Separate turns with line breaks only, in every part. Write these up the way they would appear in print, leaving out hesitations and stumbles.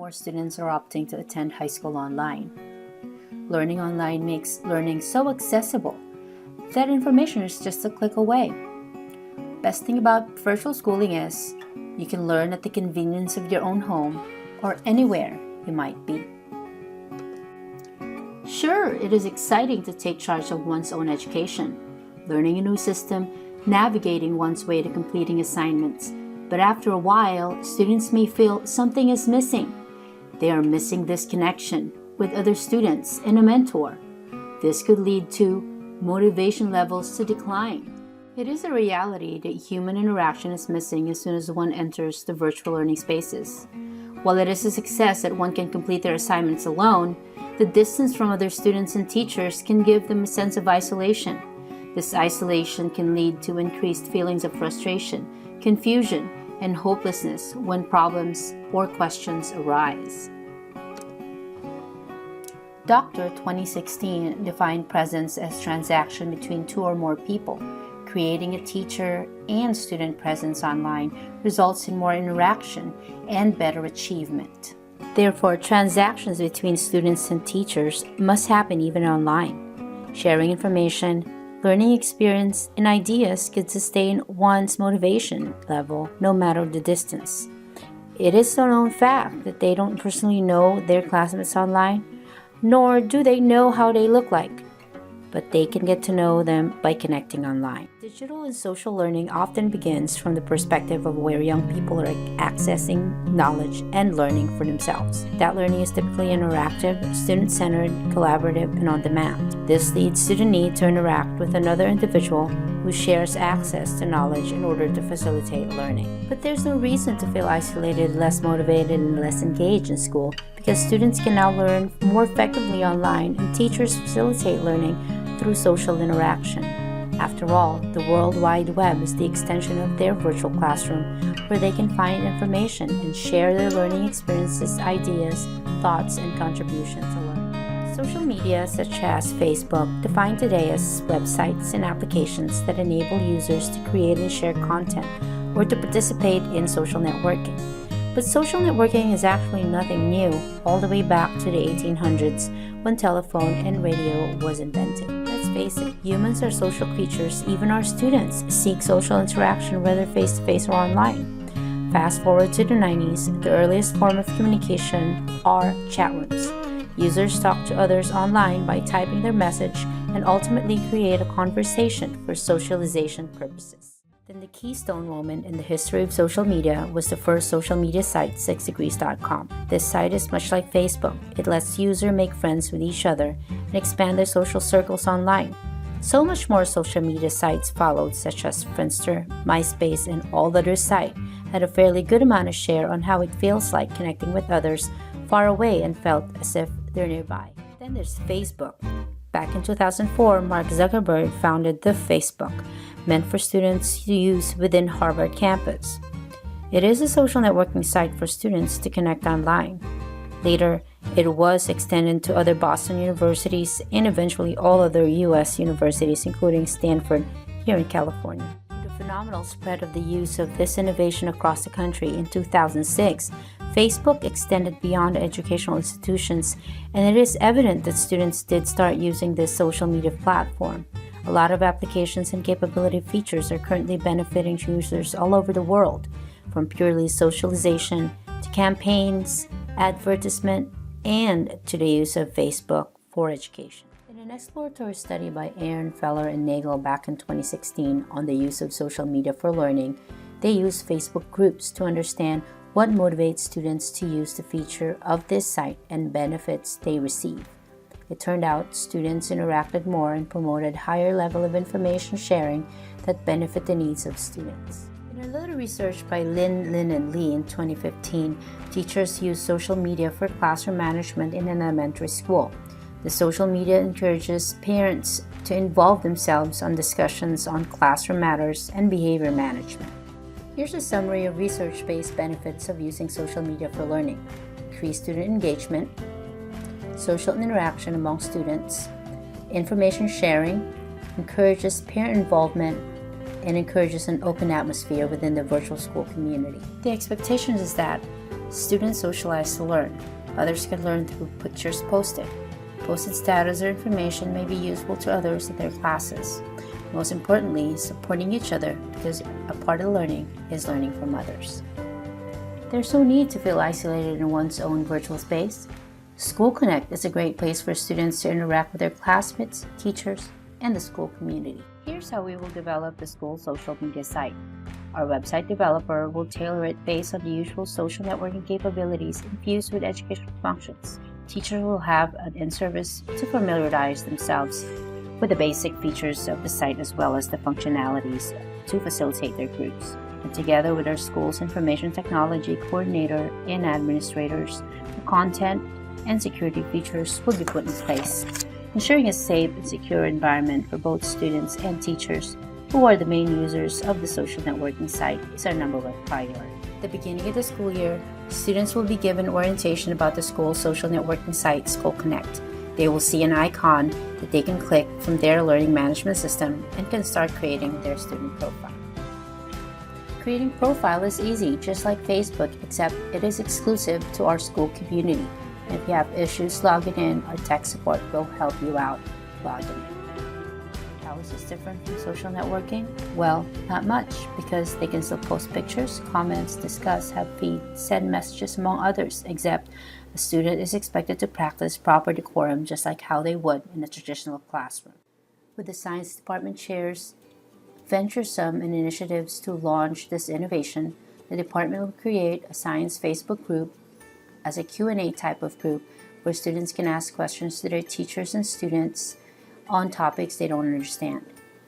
more students are opting to attend high school online. Learning online makes learning so accessible that information is just a click away. Best thing about virtual schooling is you can learn at the convenience of your own home or anywhere you might be. Sure, it is exciting to take charge of one's own education, learning a new system, navigating one's way to completing assignments. But after a while, students may feel something is missing. They are missing this connection with other students and a mentor. This could lead to motivation levels to decline. It is a reality that human interaction is missing as soon as one enters the virtual learning spaces. While it is a success that one can complete their assignments alone, the distance from other students and teachers can give them a sense of isolation. This isolation can lead to increased feelings of frustration, confusion, and hopelessness when problems or questions arise. Dr. 2016 defined presence as transaction between two or more people. Creating a teacher and student presence online results in more interaction and better achievement. Therefore, transactions between students and teachers must happen even online. Sharing information, learning experience, and ideas could sustain one's motivation level no matter the distance. It is a known fact that they don't personally know their classmates online, nor do they know how they look like, but they can get to know them by connecting online. Digital and social learning often begins from the perspective of where young people are accessing knowledge and learning for themselves. That learning is typically interactive, student-centered, collaborative, and on-demand. This leads to the need to interact with another individual who shares access to knowledge in order to facilitate learning. But there's no reason to feel isolated, less motivated, and less engaged in school because students can now learn more effectively online and teachers facilitate learning through social interaction. After all, the World Wide Web is the extension of their virtual classroom where they can find information and share their learning experiences, ideas, thoughts, and contributions to learning. Social media such as Facebook, defined today as websites and applications that enable users to create and share content or to participate in social networking. But social networking is actually nothing new, all the way back to the 1800s when telephone and radio was invented. Let's face it, humans are social creatures. Even our students seek social interaction, whether face-to-face or online. Fast forward to the 90s, the earliest form of communication are chat rooms. Users talk to others online by typing their message and ultimately create a conversation for socialization purposes. Then the keystone moment in the history of social media was the first social media site, 6degrees.com. This site is much like Facebook. It lets users make friends with each other and expand their social circles online. So much more social media sites followed, such as Friendster, MySpace, and all other sites had a fairly good amount of share on how it feels like connecting with others far away and felt as if they're nearby. Then there's Facebook. Back in 2004, Mark Zuckerberg founded the Facebook, meant for students to use within Harvard campus. It is a social networking site for students to connect online. Later, it was extended to other Boston universities and eventually all other U.S. universities, including Stanford here in California. The phenomenal spread of the use of this innovation across the country in 2006, Facebook extended beyond educational institutions, and it is evident that students did start using this social media platform. A lot of applications and capability features are currently benefiting users all over the world, from purely socialization to campaigns, advertisement, and to the use of Facebook for education. In an exploratory study by Aaron Feller and Nagel back in 2016 on the use of social media for learning, they used Facebook groups to understand what motivates students to use the feature of this site and benefits they receive. It turned out students interacted more and promoted higher level of information sharing that benefit the needs of students. In a little research by Lin and Lee in 2015, teachers use social media for classroom management in an elementary school. The social media encourages parents to involve themselves on discussions on classroom matters and behavior management. Here's a summary of research-based benefits of using social media for learning. Increased student engagement, social interaction among students, information sharing, encourages parent involvement, and encourages an open atmosphere within the virtual school community. The expectation is that Students socialize to learn. Others can learn through pictures posted. Posted status or information may be useful to others in their classes. Most importantly, supporting each other, because a part of learning is learning from others. There's no need to feel isolated in one's own virtual space. School Connect is a great place for students to interact with their classmates, teachers, and the school community. Here's how we will develop the school social media site. Our website developer will tailor it based on the usual social networking capabilities infused with educational functions. Teachers will have an in-service to familiarize themselves with the basic features of the site as well as the functionalities to facilitate their groups. And together with our school's information technology coordinator and administrators, the content and security features will be put in place, ensuring a safe and secure environment for both students and teachers, who are the main users of the social networking site, is our number one priority. At the beginning of the school year, students will be given orientation about the school's social networking site, School Connect. They will see an icon that they can click from their learning management system and can start creating their student profile. Creating a profile is easy, just like Facebook, except it is exclusive to our school community. If you have issues logging in, our tech support will help you out logging in. How is this different from social networking? Well, not much, because they can still post pictures, comments, discuss, have feeds, send messages, among others, except a student is expected to practice proper decorum just like how they would in a traditional classroom. With the science department chairs venturesome in initiatives to launch this innovation, the department will create a science Facebook group as a Q&A type of group where students can ask questions to their teachers and students on topics they don't understand.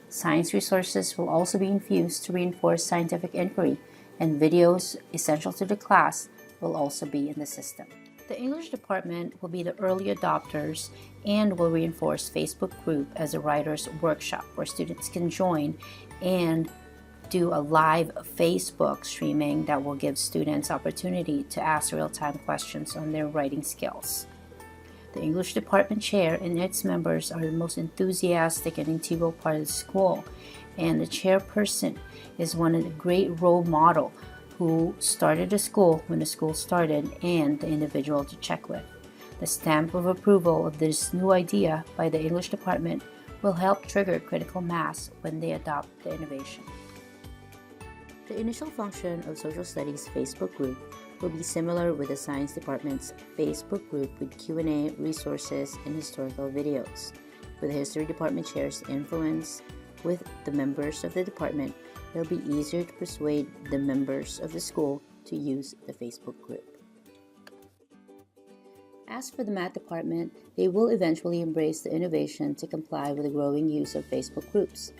Science resources will also be infused to reinforce scientific inquiry, and videos essential to the class will also be in the system. The English department will be the early adopters and will reinforce Facebook group as a writer's workshop where students can join and do a live Facebook streaming that will give students opportunity to ask real-time questions on their writing skills. The English department chair and its members are the most enthusiastic and integral part of the school, and the chairperson is one of the great role model who started the school when the school started and the individual to check with. The stamp of approval of this new idea by the English department will help trigger critical mass when they adopt the innovation. The initial function of Social Studies Facebook group will be similar with the Science Department's Facebook group with Q&A, resources, and historical videos. With the History Department chair's influence with the members of the department, it will be easier to persuade the members of the school to use the Facebook group. As for the Math Department, they will eventually embrace the innovation to comply with the growing use of Facebook groups.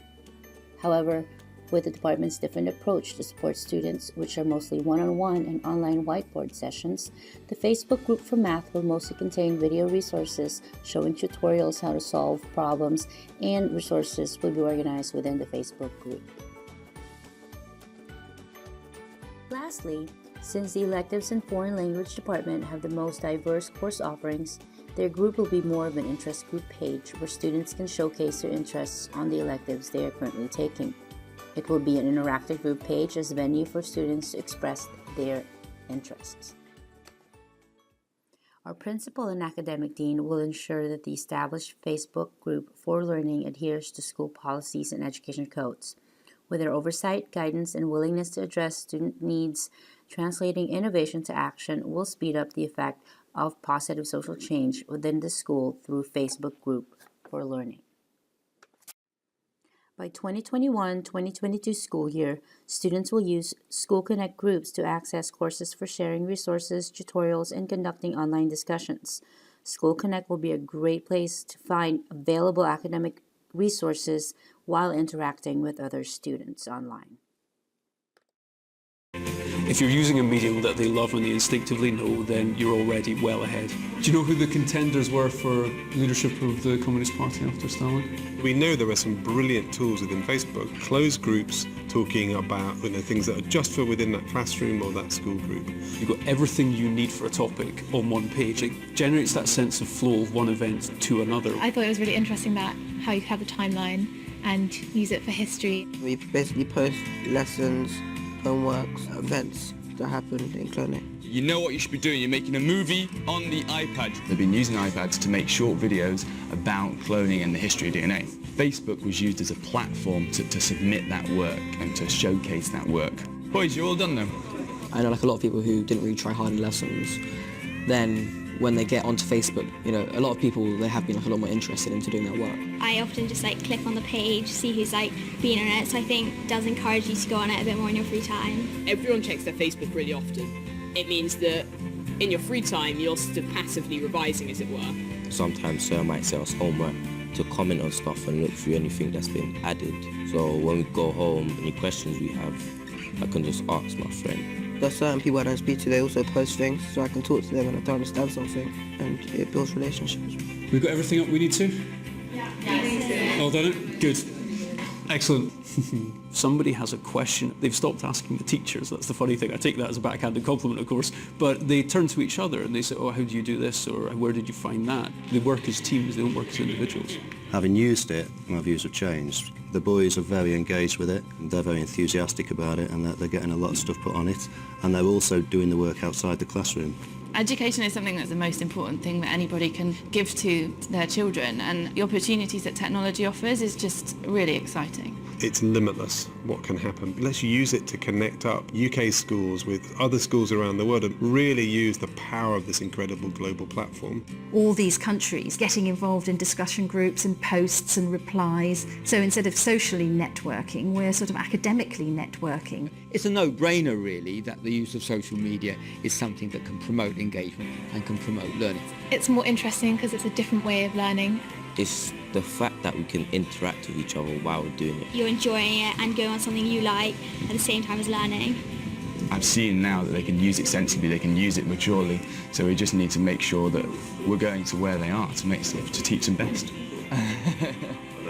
However, with the department's different approach to support students, which are mostly one-on-one and online whiteboard sessions, the Facebook group for math will mostly contain video resources showing tutorials how to solve problems, and resources will be organized within the Facebook group. Lastly, since the electives and foreign language department have the most diverse course offerings, their group will be more of an interest group page where students can showcase their interests on the electives they are currently taking. It will be an interactive group page as a venue for students to express their interests. Our principal and academic dean will ensure that the established Facebook group for learning adheres to school policies and education codes. With their oversight, guidance, and willingness to address student needs, translating innovation to action will speed up the effect of positive social change within the school through Facebook group for learning. By 2021-2022 school year, students will use School Connect groups to access courses for sharing resources, tutorials, and conducting online discussions. School Connect will be a great place to find available academic resources while interacting with other students online.
If you're using a medium that they love and they instinctively know, then you're already well ahead. Do you know who the contenders were for leadership of the Communist Party after Stalin?
We know there are some brilliant tools within Facebook, closed groups talking about things that are just for within that classroom or that school group.
You've got everything you need for a topic on one page. It generates that sense of flow of one event to another.
I thought it was really interesting that how you have the timeline and use it for history.
We basically post lessons, homeworks, events that happened in clinic. you know what you should be doing. You're making a movie on the iPad. They've been using iPads to make short videos about cloning and the history of DNA. Facebook was used as a platform to submit that work and to showcase that work. Boys, you're all done now.
I know like a lot of people who didn't really try hard in lessons, then when they get onto Facebook, you know, a lot of people, they have been like a lot more interested into doing that work.
I often just like click on the page, see who's like been on it, so I think it does encourage you to go on it a bit more in your free time.
Everyone checks their Facebook really often. It means that in your free time you're sort of passively revising, as it were.
Sometimes Sarah might set us homework to comment on stuff and look through anything that's been added. So when we go home, any questions we have, I can just ask my friend.
There's certain people I don't speak to, they also post things, so I can talk to them when I don't understand something, and it builds relationships.
We've got everything up we need to? Yeah. All done it? Good. Excellent. Somebody has a question, they've stopped asking the teachers. That's the funny thing. I take that as a backhanded compliment, of course, but they turn to each other and they say, oh, how do you do this? Or where did you find that? They work as teams, they don't work as individuals.
Having used it, my views have changed. The boys are very engaged with it, and they're very enthusiastic about it, and they're getting a lot of stuff put on it, and they're also doing the work outside the classroom.
Education is something that's the most important thing that anybody can give to their children, and the opportunities that technology offers is just really exciting.
It's limitless what can happen. Let's use it to connect up UK schools with other schools around the world and really use the power of this incredible global platform.
All these countries getting involved in discussion groups and posts and replies. So instead of socially networking, we're sort of academically networking.
It's a no-brainer really that the use of social media is something that can promote engagement and can promote learning.
It's more interesting because it's a different way of learning.
It's the fact that we can interact with each other while we're doing it.
You're enjoying it and going on something you like at the same time as learning.
I'm seeing now that they can use it sensibly, they can use it maturely, so we just need to make sure that we're going to where they are to teach them best.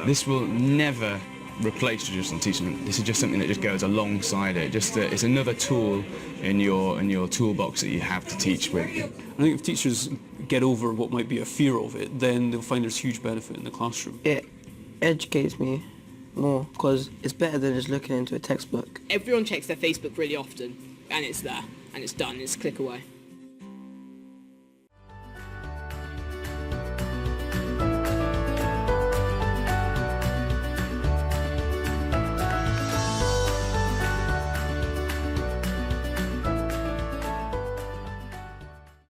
This will never replace traditional teaching. This is just something that just goes alongside it. It's another tool in your toolbox that you have to teach with.
I think if teachers get over what might be a fear of it, then they'll find there's huge benefit in the classroom.
It educates me more because it's better than just looking into a textbook.
Everyone checks their Facebook really often, and it's there, and it's done, it's a click away.